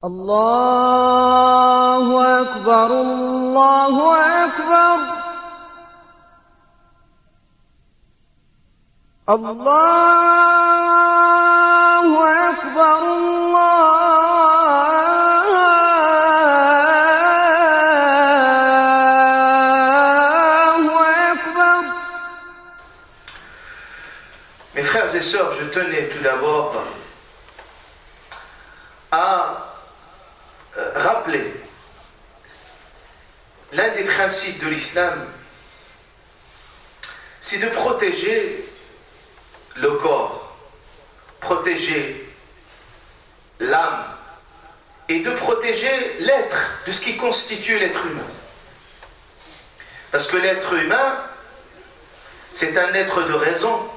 الله أكبر الله أكبر الله أكبر الله أكبر. Mes frères et sœurs, je tenais tout d'abord à rappeler l'un des principes de l'islam, c'est de protéger le corps, protéger l'âme et de protéger l'être, de ce qui constitue l'être humain. Parce que l'être humain, c'est un être de raison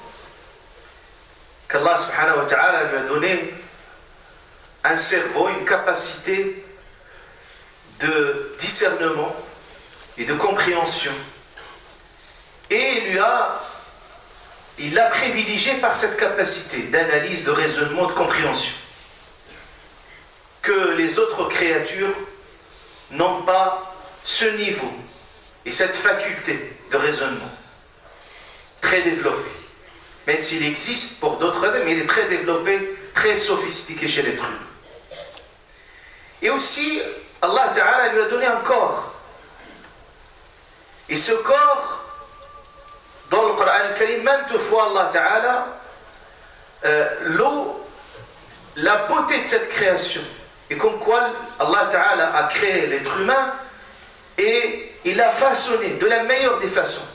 qu'Allah subhanahu wa ta'ala lui a donné un cerveau, une capacité de discernement et de compréhension. Et il l'a privilégié par cette capacité d'analyse, de raisonnement, de compréhension que les autres créatures n'ont pas ce niveau et cette faculté de raisonnement très développée. Même s'il existe pour d'autres, mais il est très développé, très sophistiqué chez l'être humain. Et aussi, Allah Ta'ala lui a donné un corps. Et ce corps, dans le Coran al-Karim, maintes fois Allah Ta'ala, la beauté de cette création, et comme quoi Allah Ta'ala a créé l'être humain, et il l'a façonné de la meilleure des façons.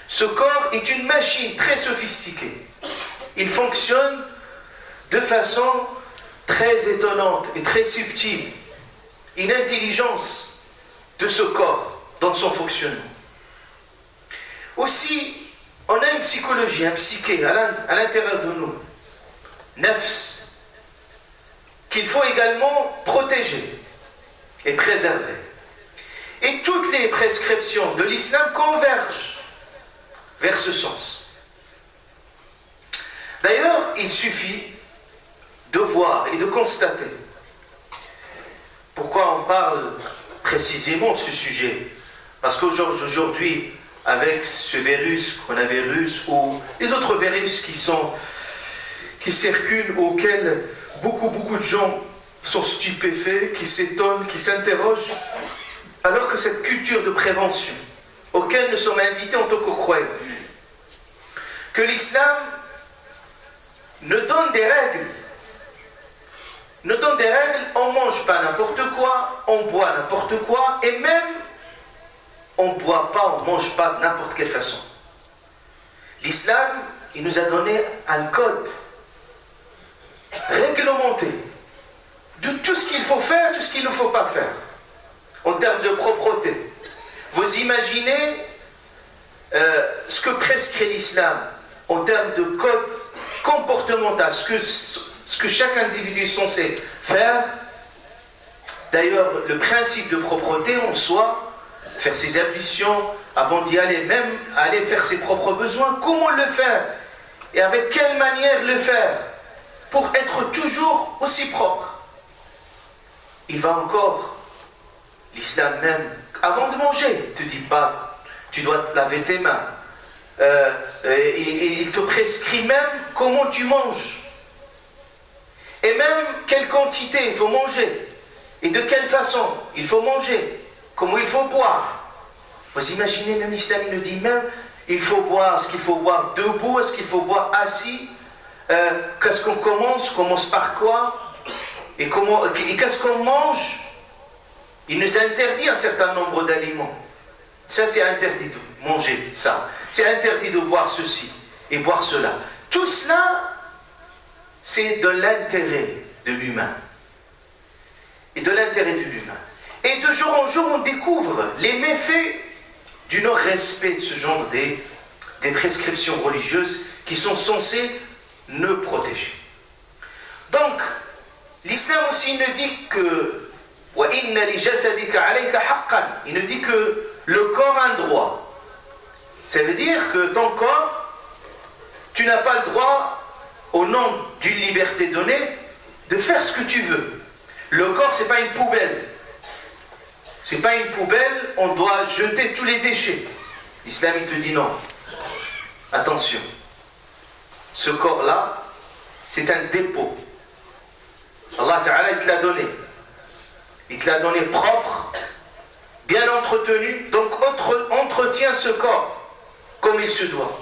Ce corps est une machine très sophistiquée. Il fonctionne de façon très étonnante et très subtile. Une intelligence de ce corps dans son fonctionnement. Aussi, on a une psychologie, un psyché à l'intérieur de nous, nafs, qu'il faut également protéger et préserver. Et toutes les prescriptions de l'islam convergent vers ce sens. D'ailleurs, il suffit de voir et de constater. Pourquoi on parle précisément de ce sujet? Parce qu'aujourd'hui, avec ce virus, coronavirus, ou les autres virus qui circulent, auxquels beaucoup de gens sont stupéfaits, qui s'étonnent, qui s'interrogent, alors que cette culture de prévention, auquel nous sommes invités en tant que croyants, que l'islam nous donne des règles. On ne mange pas n'importe quoi, on boit n'importe quoi, et même on ne boit pas, on ne mange pas de n'importe quelle façon. L'islam, il nous a donné un code réglementé de tout ce qu'il faut faire, tout ce qu'il ne faut pas faire, en termes de propreté. Vous imaginez ce que prescrit l'islam en termes de code comportemental, ce que chaque individu est censé faire. D'ailleurs, le principe de propreté en soi, faire ses ablutions avant d'y aller, même aller faire ses propres besoins, comment le faire et avec quelle manière le faire pour être toujours aussi propre. Il va encore, l'islam même, avant de manger, il ne te dit pas, tu dois te laver tes mains. Et il te prescrit même comment tu manges. Et même quelle quantité il faut manger. Et de quelle façon il faut manger. Comment il faut boire. Vous imaginez, même l'islam nous dit même, il faut boire, est-ce qu'il faut boire debout, est-ce qu'il faut boire assis, qu'est-ce qu'on commence par quoi, et qu'est-ce qu'on mange. Il nous interdit un certain nombre d'aliments. Ça, c'est interdit de manger ça. C'est interdit de boire ceci et boire cela. Tout cela, c'est de l'intérêt de l'humain. Et de l'intérêt de l'humain. Et de jour en jour, on découvre les méfaits du non-respect de ce genre des prescriptions religieuses qui sont censées nous protéger. Donc, l'islam aussi nous dit que il nous dit que le corps a un droit. Ça veut dire que ton corps, tu n'as pas le droit, au nom d'une liberté donnée, de faire ce que tu veux. Le corps, c'est pas une poubelle. C'est pas une poubelle, on doit jeter tous les déchets. L'islam, il te dit non. Attention. Ce corps-là, c'est un dépôt. Allah Ta'ala, il te l'a donné. Il te l'a donné propre, bien entretenu. Donc, entretiens ce corps comme il se doit.